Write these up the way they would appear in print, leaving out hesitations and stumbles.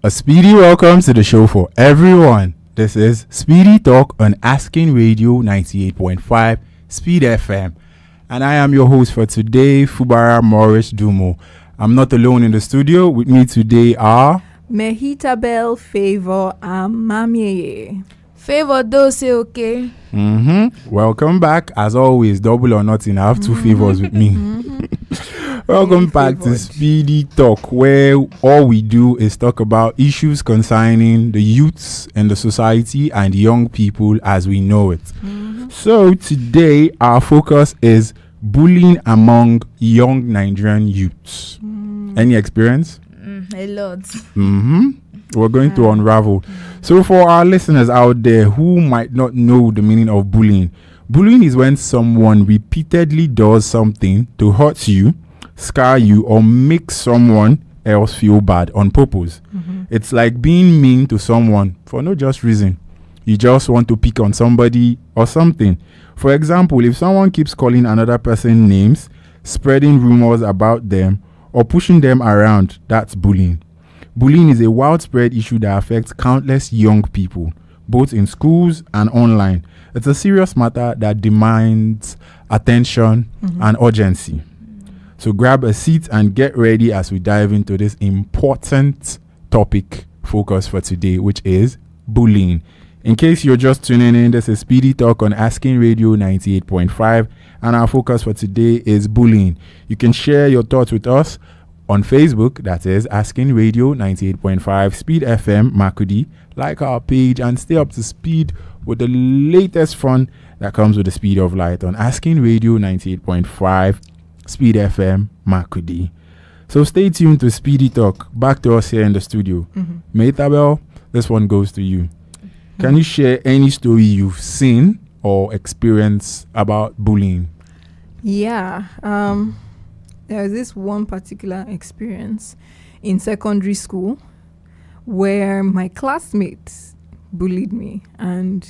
A speedy welcome to the show for everyone. This is Speedy Talk on Asking Radio 98.5 Speed FM. And I am your host for today, Fubara Morris Dumo. I'm not alone in the studio. With me today are Mehitabel, Favor, and Mamie. Favor, those say okay. Welcome back. As always, double or nothing. I have two favors with me. Welcome back to Speedy Talk, where all we do is talk about issues concerning the youths and the society and young people as we know it. So today our focus is bullying among young Nigerian youths. Any experience? A lot. We're going to unravel. So for our listeners out there who might not know the meaning of bullying is when someone repeatedly does something to hurt you, scar you, or make someone else feel bad on purpose. It's like being mean to someone for no just reason. You just want to pick on somebody or something. For example, if someone keeps calling another person names, spreading rumors about them, or pushing them around, that's bullying. Bullying is a widespread issue that affects countless young people, both in schools and online. It's a serious matter that demands attention and urgency. So grab a seat and get ready as we dive into this important topic focus for today, which is bullying. In case you're just tuning in, this is Speedy Talk on Asking Radio 98.5, and our focus for today is bullying. You can share your thoughts with us on Facebook, that is Asking Radio 98.5 Speed FM Makudi. Like our page and stay up to speed with the latest fun that comes with the speed of light on Asking Radio 98.5 Speed FM Makudi. So stay tuned to Speedy Talk. Back to us here in the studio. Maytabel, this one goes to you. Can you share any story you've seen or experienced about bullying? Yeah. There was this one particular experience in secondary school where my classmates bullied me, and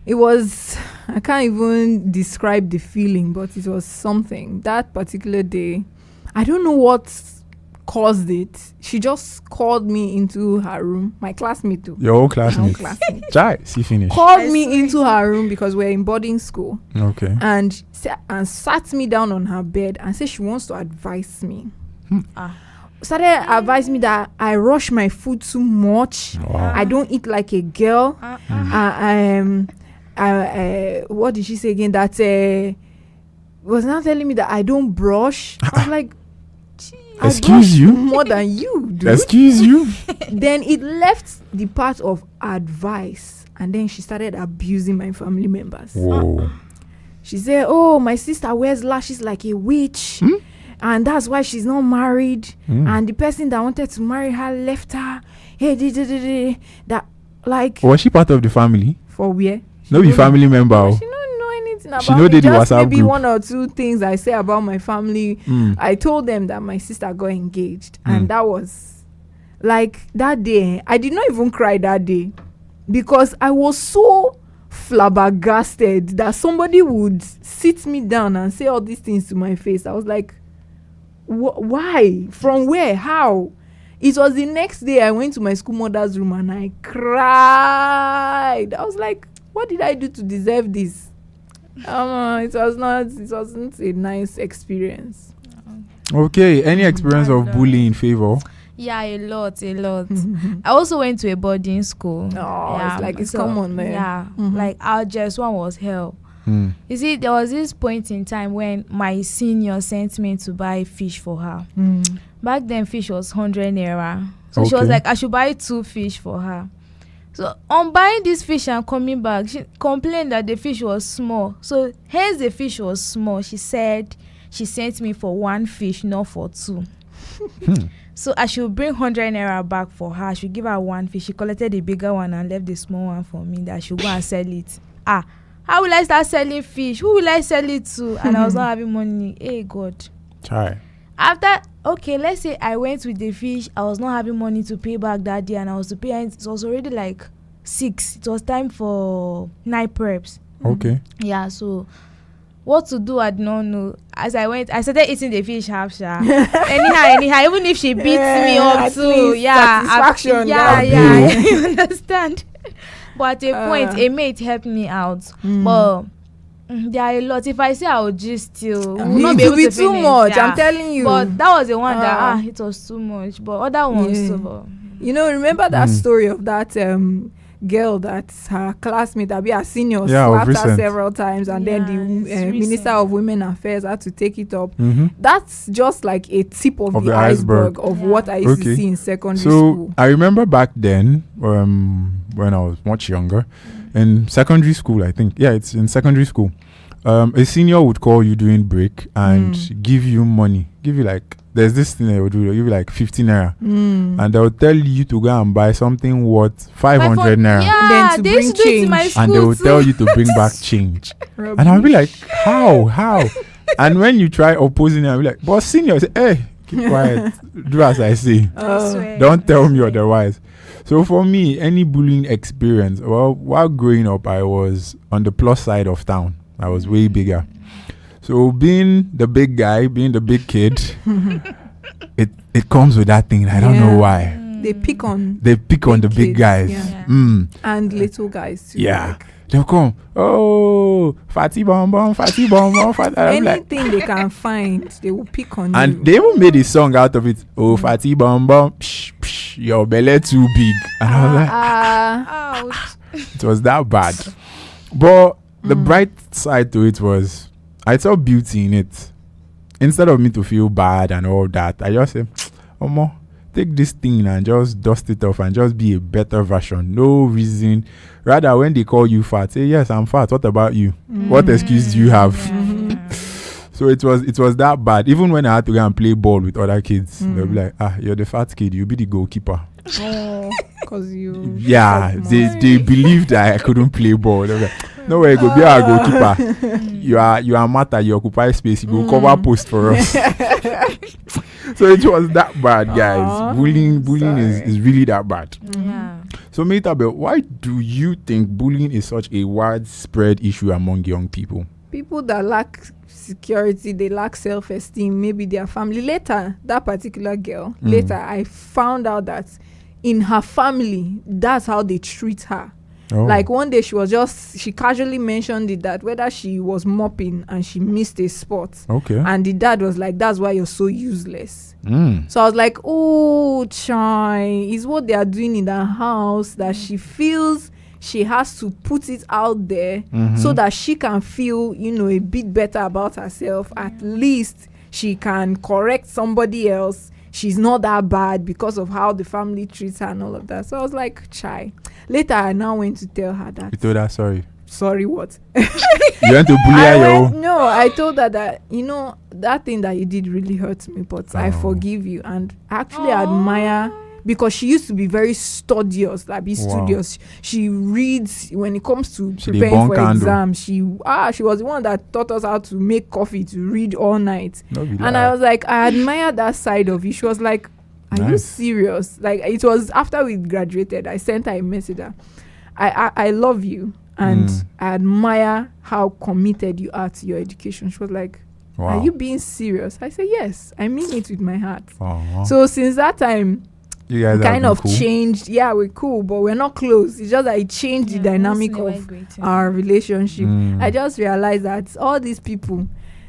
it was, I can't even describe the feeling, but it was something. That particular day, I don't know what caused it. She just called me into her room. My classmate too. Your own classmate? Chai, see finish. Called me into her room because we're in boarding school. Okay. And sat me down on her bed and said she wants to advise me. Started advising me that I rush my food too much. Wow. I don't eat like a girl. What did she say again? That was now telling me that I don't brush. I was like, excuse you? More than you do. Excuse you? Then it left the part of advice, and then she started abusing my family members. Whoa. She said, oh, my sister wears lashes like a witch, and that's why she's not married, and the person that wanted to marry her left her. Hey, that, like, was she part of the family? For where? No, be family member. She don't know anything about she know me. the Just WhatsApp maybe group. one or two things I say about my family. I told them that my sister got engaged, and that was like that day. I did not even cry that day because I was so flabbergasted that somebody would sit me down and say all these things to my face. I was like, why? From where? How? It was the next day I went to my school mother's room and I cried. I was like, what did I do to deserve this? It wasn't a nice experience. Okay, any experience of bullying in favor? Yeah, a lot. I also went to a boarding school. It's common there. Yeah, like our just one was hell. You see, there was this point in time when my senior sent me to buy fish for her. Back then, fish was 100 naira. So she was like, I should buy 2 fish for her. So on buying this fish and coming back, she complained that the fish was small. So hence the fish was small. She said she sent me for 1 fish, not for 2. So I should bring 100 naira back for her. I should give her 1 fish. She collected the bigger one and left the small one for me, that I should go and sell it. How will I start selling fish? Who will I sell it to? And I was not having money. Hey, God. Chai. After, let's say I went with the fish. I was not having money to pay back that day, and I was to pay. And it was already like 6. It was time for night preps. Okay. Yeah, so what to do, I did not know. As I went, I started eating the fish half, anyhow, even if she beats me up too, satisfaction. You understand. But at a point, a mate helped me out. But there are a lot. If I say I would just still, will not be able to too finish, much. I'm telling you. But that was the one that it was too much. But other ones, remember that story of that girl that her classmate, her senior, slapped her several times, and then the Minister of Women Affairs had to take it up. That's just like a tip of the iceberg of what I used to see in secondary school. I remember back then, when I was much younger, in secondary school, I think. Yeah, it's in secondary school. A senior would call you during break and give you money. There's this thing they would do. They'll give you like 15 naira. And they'll tell you to go and buy something worth 500 naira. Yeah, then to bring change. And they will tell you to bring back change. And I'll be like, how? And when you try opposing it, I'll be like, but senior, say, hey, keep quiet. Do as I say. Don't tell me otherwise. So for me, any bullying experience, well, while growing up, I was on the plus side of town. I was way bigger. So being the big guy, being the big kid, it comes with that thing. I don't know why. They pick on the big guys. And little guys too. Yeah. They'll come, fatty bonbon, fatty bonbon, anything they can find, they will pick on you. And they even made a song out of it. Oh, fatty bonbon, psh, psh, your belly too big. And I was like, it was that bad. But the bright side to it was, I saw beauty in it. Instead of me to feel bad and all that, I just said, Omo, take this thing and just dust it off and just be a better version. No reason. Rather, when they call you fat, say, yes, I'm fat. What about you? What excuse do you have? So it was that bad. Even when I had to go and play ball with other kids, they'll be like, you're the fat kid. You'll be the goalkeeper. Because you... Yeah, they believed that I couldn't play ball. They were like, no way, go be a goalkeeper. You are matter. You occupy space. You go cover post for us. So it was that bad, guys. Bullying is really that bad. Yeah. So Metabel, why do you think bullying is such a widespread issue among young people? People that lack security, they lack self-esteem, maybe their family. Later, that particular girl, I found out that in her family, that's how they treat her. Like one day she casually mentioned it, that whether she was mopping and she missed a spot. Okay. And the dad was like, that's why you're so useless. So I was like, oh, chai, is what they are doing in the house that she feels she has to put it out there so that she can feel, a bit better about herself. At least she can correct somebody else. She's not that bad because of how the family treats her and all of that. So I was like, chai. Later, I now went to tell her that. You told her sorry? Sorry, what? You went to bully her? No, I told her that, that thing that you did really hurt me, but I forgive you. And actually admire, because she used to be very studious, studious. She reads when it comes to preparing for exams. She was the one that taught us how to make coffee, to read all night. I was like, I admire that side of you. She was like, are you serious? Like, it was after we graduated, I sent her a message. I love you, and I admire how committed you are to your education. She was like, are you being serious? I said, yes, I mean it with my heart. So since that time, you guys kind of cool? Changed. Yeah, we're cool, but we're not close. It's just that it changed the dynamic of our relationship. I just realized that all these people,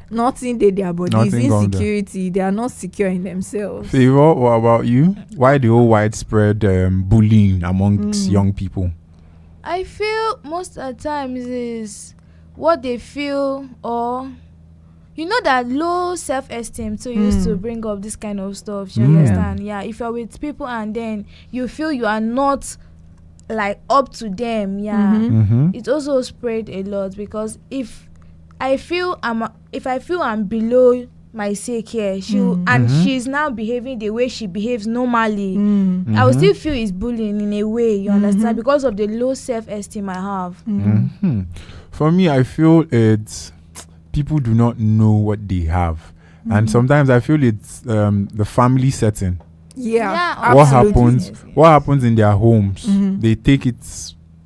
nothing they their bodies, insecurity, they are not secure in themselves. Favor, what about you? Why the whole widespread bullying amongst young people? I feel most of the times is what they feel, or that low self-esteem so used to bring up this kind of stuff. You understand? Yeah, if you're with people and then you feel you are not like up to them, it also spread a lot, because if I feel I'm below my sake here, she's now behaving the way she behaves normally, I will still feel it's bullying in a way, you understand, because of the low self-esteem I have. For me, I feel it's people do not know what they have, and sometimes I feel it's the family setting. What happens in their homes, they take it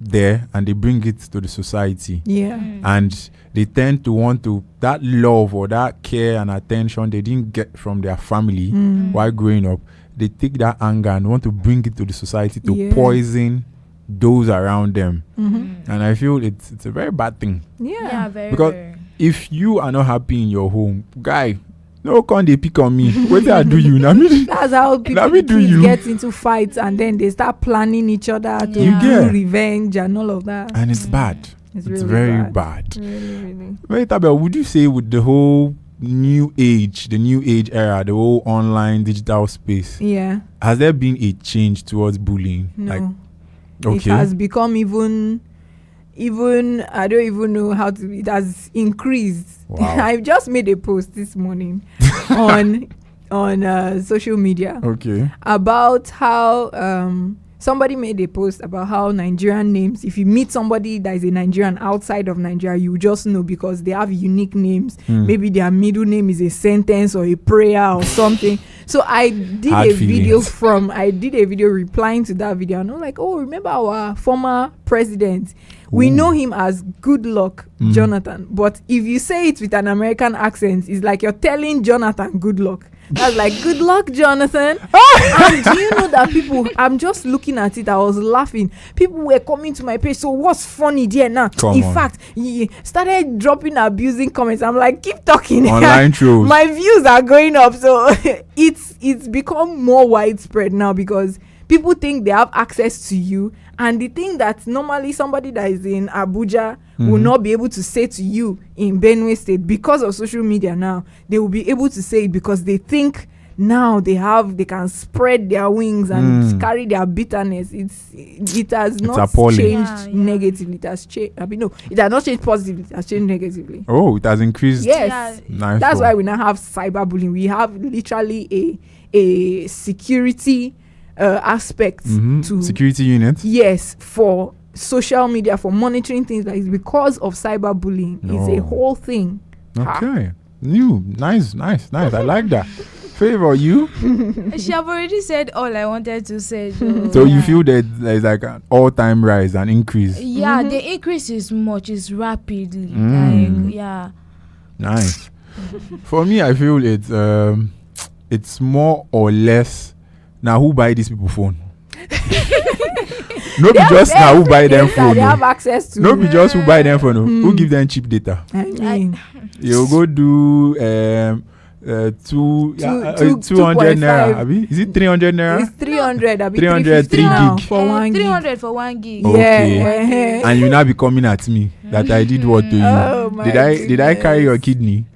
there and they bring it to the society. Yeah. And they tend to want to, that love or that care and attention they didn't get from their family while growing up, they take that anger and want to bring it to the society to poison those around them. And I feel it's a very bad thing. Yeah, very. Because if you are not happy in your home, guy, no can they pick on me. What I do you? That's how people get into fights and then they start planning each other to do revenge and all of that. And it's bad. It's really very bad. Really. Very Tabel, would you say with the whole the new age era, the whole online digital space, has there been a change towards bullying? No. It has become even I don't even know how to. It has increased. Wow. I just made a post this morning on social media. About how somebody made a post about how Nigerian names. If you meet somebody that is a Nigerian outside of Nigeria, you just know because they have unique names. Maybe their middle name is a sentence or a prayer or something. So I did a video replying to that video, and I'm like, oh, remember our former president? We know him as Good Luck Jonathan, but if you say it with an American accent, it's like you're telling Jonathan good luck. That's like, good luck, Jonathan. And do you know that people, I'm just looking at it, I was laughing. People were coming to my page. So what's funny there now? In fact, he started dropping abusing comments. I'm like, keep talking. Online trolls. My views are going up. So it's become more widespread now because people think they have access to you. And the thing that normally somebody that is in Abuja will not be able to say to you in Benue State, because of social media now, they will be able to say it because they think now they can spread their wings and carry their bitterness. It has not changed negatively. It has changed. It has not changed positively. It has changed negatively. Oh, it has increased. Yes, nice. That's why we now have cyberbullying. We have literally a security aspect to security unit. Yes, for social media, for monitoring things like this, because of cyberbullying. It's a whole thing. Okay. Nice. I like that. Favor, you? She have already said all I wanted to say. So you feel that there's like an all-time rise, an increase? Yeah, the increase is much, it's rapidly. Nice. For me, I feel it's more or less. Now, who buy these people phone? No be just now who buy them phone. They have access to. No be just who buy them phone. Who give them cheap data? I mean, you go do 200 naira. Abi? Is it 300 naira? It's 300. 300 3 gig for 1 gig. 300 for 1 gig. Okay. And you now be coming at me that I did what to you? Oh my did I carry your kidney?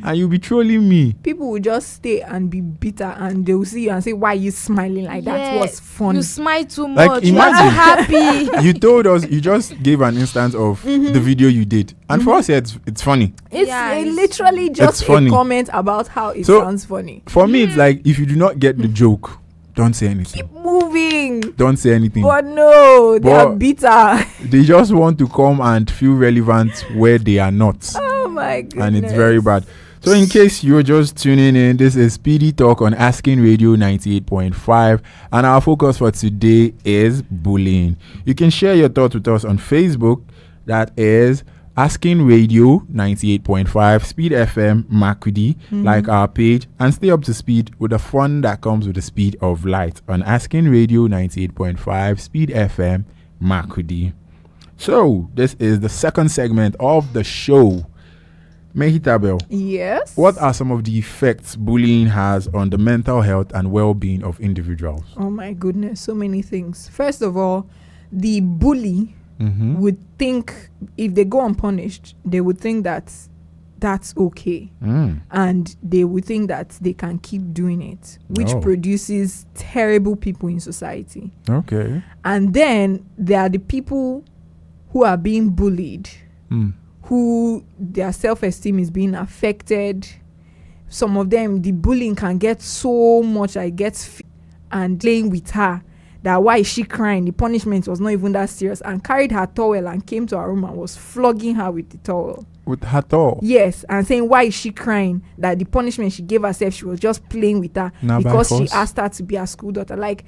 And you be trolling me. People will just stay and be bitter, and they will see you and say, "Why are you smiling like that? What's funny? You smile too much. Like, imagine, you're happy." You told us, you just gave an instance of the video you did, and for us, it's funny. It's literally just a comment about how it sounds funny. For me, it's like, if you do not get the joke, don't say anything. Keep moving. Don't say anything. But no, they are bitter. They just want to come and feel relevant where they are not. Oh my goodness. And it's very bad. So in case you're just tuning in, this is Speedy Talk on Asking Radio 98.5, and our focus for today is bullying. You can share your thoughts with us on Facebook. That is Asking Radio 98.5 Speed FM Makurdi, like our page, and stay up to speed with the fun that comes with the speed of light on Asking Radio 98.5 Speed FM Makurdi. So this is the second segment of the show. Mehitabel. Yes. What are some of the effects bullying has on the mental health and well-being of individuals? Oh my goodness, so many things. First of all, the bully would think, if they go unpunished, they would think that that's okay. And they would think that they can keep doing it, which produces terrible people in society. Okay. And then there are the people who are being bullied, who their self-esteem is being affected. Some of them, the bullying can get so much, and playing with her, that why is she crying? The punishment was not even that serious, and carried her towel and came to her room and was flogging her with the towel. With her towel? Yes, and saying why is she crying? That the punishment she gave herself, she was just playing with her because she asked her to be her school daughter. Like,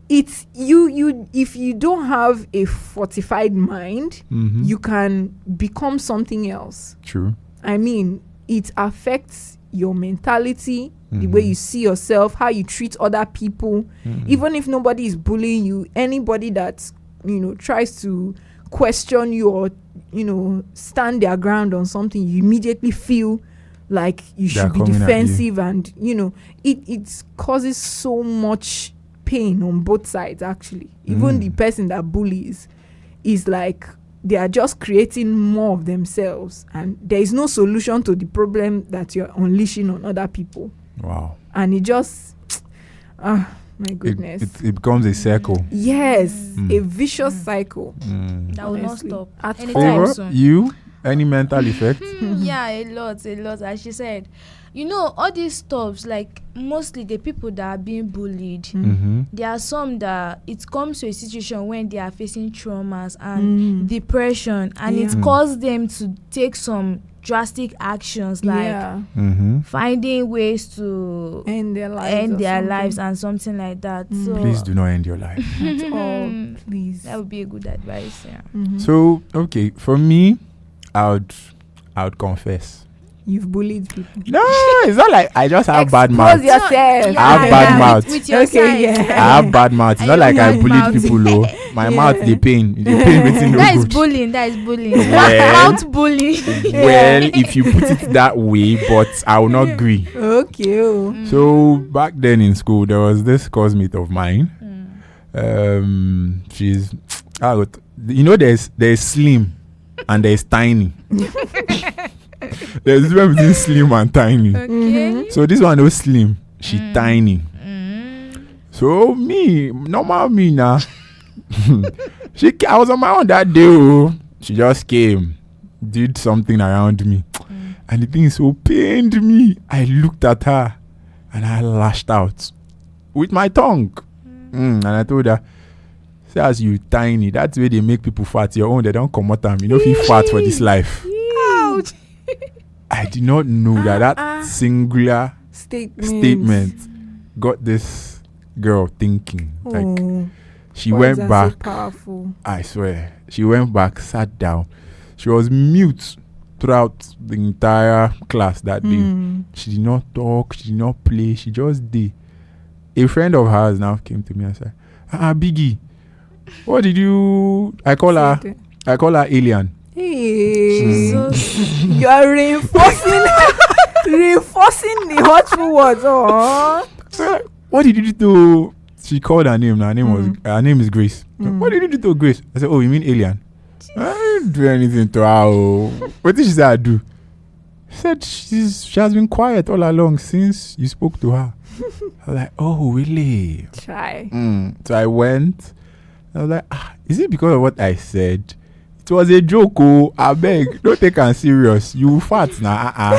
it's you if you don't have a fortified mind, you can become something else. True. I mean, it affects your mentality, the way you see yourself, how you treat other people. Even if nobody is bullying you, anybody that, you know, tries to question you or, you know, stand their ground on something, you immediately feel like you should be defensive, and, you know, it causes so much pain on both sides, actually. Even the person that bullies is like, they are just creating more of themselves, and there is no solution to the problem that you're unleashing on other people. Wow. And it just, my goodness. It becomes a circle. Yes, a vicious cycle. That will not Honestly. stop At anytime all. soon. You? Any mental effect? Yeah, a lot. As she said, you know, all these stuffs, like mostly the people that are being bullied, there are some that it comes to a situation when they are facing traumas and depression, and it causes them to take some drastic actions, like finding ways to end their lives, and something like that. So Please do not end your life. at all, please. that would be a good advice. Yeah. So, okay, for me, I would confess. You've bullied people. No, it's not like I just have bad mouth. Expose yourself. I have bad mouth. With your Okay, side. yeah. I have bad mouth. It's I not like I don't bullied mouth. people, though. My mouth, they pain. They pain within no That is good. bullying. That is bullying. Well- Mouth bullying. Well, if you put it that way, but I will not agree. Okay. Oh. So back then in school, there was this classmate of mine. She's, you know, there's slim and there's tiny. There's a difference between slim and tiny. Okay. So this one was slim, she tiny. So normal me now. I was on my own that day. Oh. She just came, did something around me, and the thing so pained me. I looked at her and I lashed out with my tongue. And I told her, say as you tiny, that's where they make people fat. Your own, they don't come out them. You know, if you fat for this life. Ouch. I did not know that singular statement got this girl thinking. Like, she words went are back. So powerful. I swear. She went back, sat down. She was mute throughout the entire class that day. She did not talk. She did not play. She just did. A friend of hers now came to me and said, Biggie, what did you... I call her Alien. Hey, Jesus. you are reinforcing the hurtful words. Oh, So, what did you do to... She called her name. Her name is Grace. What did you do to Grace? I said, oh, you mean Alien? I didn't do anything to her. Oh. What did she say I do? She said she has been quiet all along since you spoke to her. I was like, oh, really? try. So I went. I was like, is it because of what I said? It was a joke. Oh, I beg, don't take her serious. You fat now.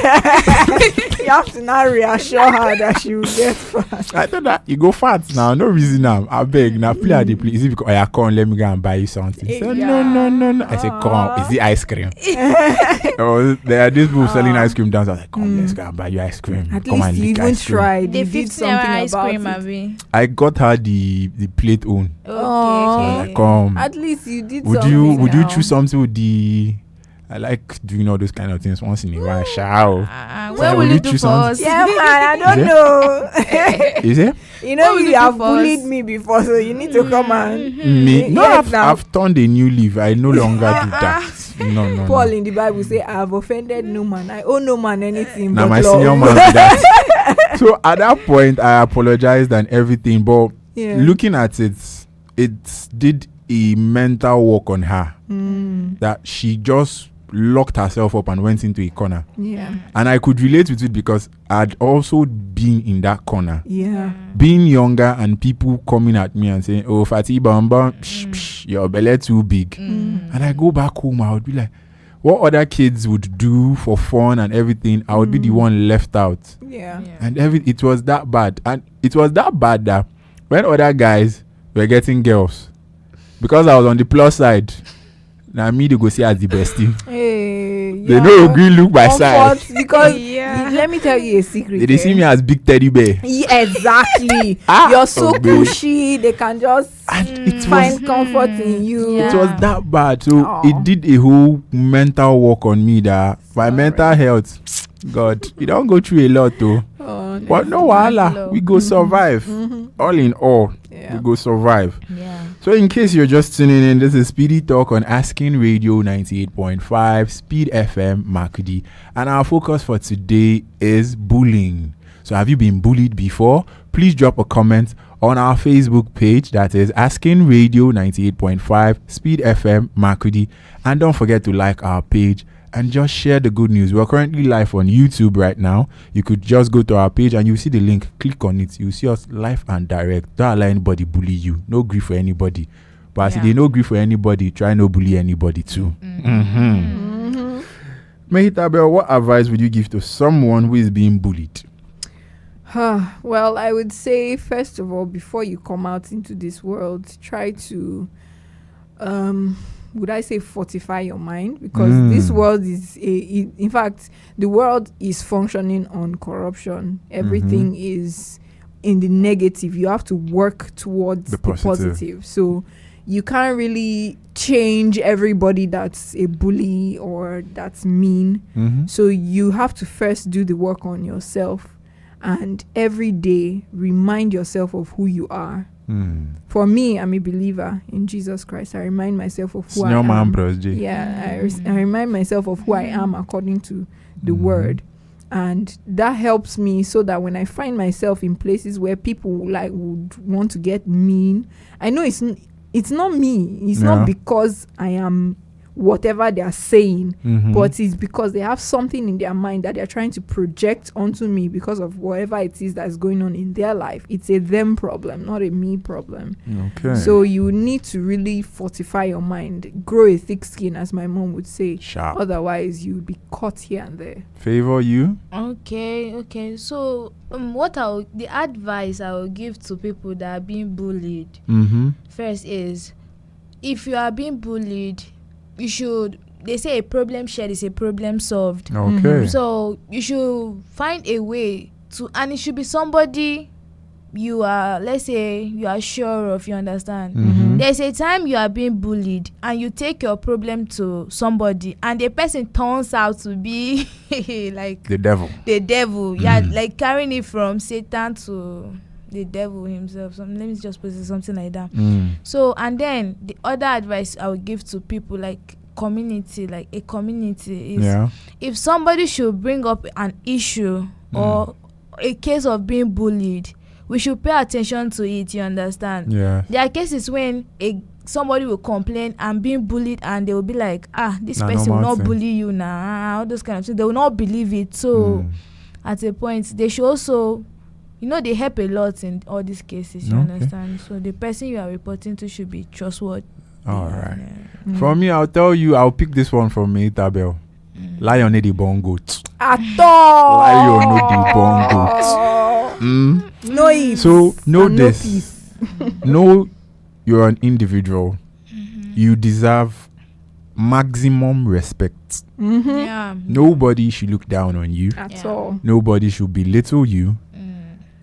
You have to now reassure her that she will get fat. I thought that you go fat now. No reason now. I beg, now play at the place. Is it because come, let me go and buy you something? She said, no. I said, come, is it ice cream? There are these people selling ice cream down. I was like, come, let's go and buy you ice cream. At Come least and you lick even ice cream. tried. The You did 15 something ice about cream, it. Abi. I got her the plate own. Okay. So I was like, come. At least you did Would something. you now. choose something with the... I like doing all those kind of things once in a while. Shout. What will you do for us? Yeah, man, I don't Is know. Is it? You know, What will you you do have for us? bullied me before, so you need to come and Me? No, Yes, now. I've turned a new leaf. I no longer do that. No. Paul in the Bible say, I have offended no man. I owe no man anything Now but my love. senior man did that. So at that point, I apologized and everything. But Yeah. looking at it, it did a mental work on her. That she just locked herself up and went into a corner. Yeah. And I could relate with it because I'd also been in that corner. Yeah. Being younger and people coming at me and saying, oh, Fatih Bamba, your belly too big. And I go back home, I would be like, what other kids would do for fun and everything, I would be the one left out. Yeah. And it was that bad. And it was that bad that when other guys were getting girls, because I was on the plus side, now me to go see as the bestie. Hey, They know agree look by comfort, side. because Yeah. let me tell you a secret. They see me as big teddy bear. Yeah, exactly. Ah, You're so babe. cushy. They can just And it find was comfort in you. Yeah. it was that bad. So Aw. it did a whole mental work on me that my mental health, God, you don't go through a lot though. Oh, But no Mark wahala, low. we go survive. Mhm. All in all, Yeah. we go survive. Yeah. So in case you're just tuning in, this is Speedy Talk on Asking Radio 98.5 Speed FM Makudi, and our focus for today is bullying. So have you been bullied before? Please drop a comment on our Facebook page, that is Asking Radio 98.5 Speed FM Makudi, and don't forget to like our page and just share the good news. We're currently live on YouTube right now. You could just go to our page and you see the link. Click on it. You see us live and direct. Don't allow anybody bully you. No grief for anybody. But as Yeah. they no grief for anybody, try no bully anybody too. Mehitabel, what advice would you give to someone who is being bullied? Well, I would say, first of all, before you come out into this world, try to would I say fortify your mind, because this world is in fact, the world is functioning on corruption. Everything is in the negative. You have to work towards the positive. So you can't really change everybody that's a bully or that's mean. So you have to first do the work on yourself, and every day remind yourself of who you are. For me, I'm a believer in Jesus Christ. I remind myself of who I am. Yeah, I remind myself of who I am according to the word, and that helps me, so that when I find myself in places where people like would want to get mean, I know it's not me. It's not because I am whatever they are saying, but it's because they have something in their mind that they're trying to project onto me because of whatever it is that's going on in their life. It's a them problem, not a me problem. Okay. So you need to really fortify your mind, grow a thick skin, as my mom would say. Sharp. Otherwise you'll be caught here and there. Favor you? Okay. So, the advice I will give to people that are being bullied first is, if you are being bullied, you should. They say a problem shared is a problem solved. Okay. So you should find a way to, and it should be somebody you are, let's say, you are sure of. You understand? There's a time you are being bullied and you take your problem to somebody, and the person turns out to be like The devil. Yeah, like carrying it from Satan to the devil himself. Let me just put it something like that. So, and then the other advice I would give to people, like community, like a community, is if somebody should bring up an issue or a case of being bullied, we should pay attention to it. You understand? Yeah. There are cases when somebody will complain and being bullied, and they will be like, this person will not bully you now, all those kind of things. They will not believe it. So at a point, they should also, they help a lot in all these cases. You understand? So the person you are reporting to should be trustworthy. All right. For me, I'll pick this one from me, Tabel. Lion the bongo. At all. Lion the bongo. No ease. So know and this. No peace. Know you're an individual. You deserve maximum respect. Yeah. Nobody should look down on you. At all. Nobody should belittle you.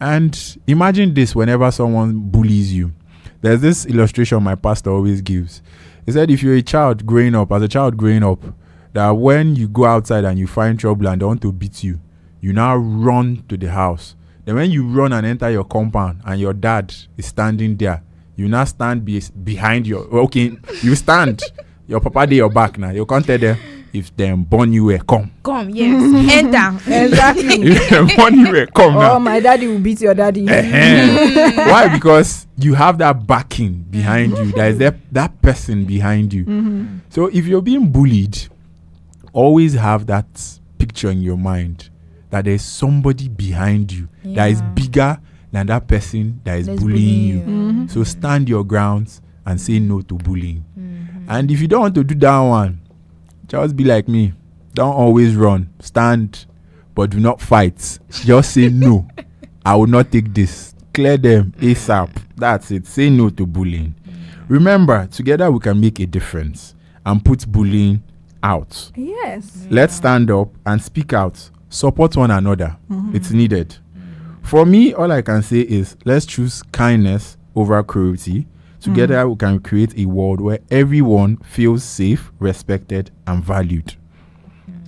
And imagine this: whenever someone bullies you, there's this illustration my pastor always gives. He said, if you're a child growing up, that when you go outside and you find trouble and they want to beat you, you now run to the house. Then when you run and enter your compound and your dad is standing there, you now stand behind you stand. Your papa dey your back now. You can't tell them, if them born you come. Yes. Enter. Exactly. If them born you come now. Oh, my daddy will beat your daddy. Why? Because you have that backing behind you. There is that person behind you. So if you're being bullied, always have that picture in your mind that there's somebody behind you that is bigger than that person that is bullying you. So stand your grounds and say no to bullying. And if you don't want to do that one, just be like me. Don't always run. Stand, but do not fight. Just say no. I will not take this. Clear them ASAP. That's it. Say no to bullying. Remember, together we can make a difference and put bullying out. Yes. Let's stand up and speak out. Support one another. It's needed. For me, all I can say is let's choose kindness over cruelty. Together, we can create a world where everyone feels safe, respected, and valued.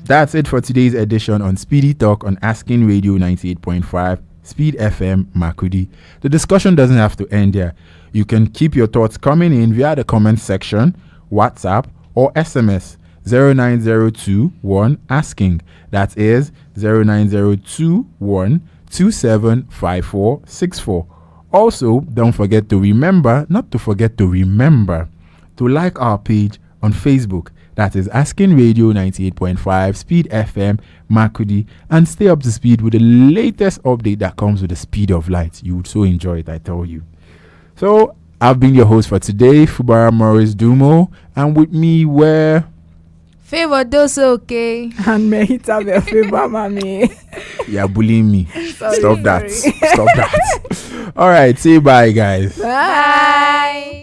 That's it for today's edition on Speedy Talk on Asking Radio 98.5, Speed FM, Makudi. The discussion doesn't have to end there. You can keep your thoughts coming in via the comment section, WhatsApp, or SMS 09021 asking. That is 09021 275464. Also, don't forget to remember to like our page on Facebook. That is Asking Radio 98.5 Speed FM Makudi, and stay up to speed with the latest update that comes with the speed of light. You would so enjoy it, I tell you. So, I've been your host for today, Fubara Morris Dumo, and with me were Favor those okay. And may it have a favor, mommy. You're bullying me. Sorry, Stop that. sorry. Stop that. All right, say bye, guys. Bye.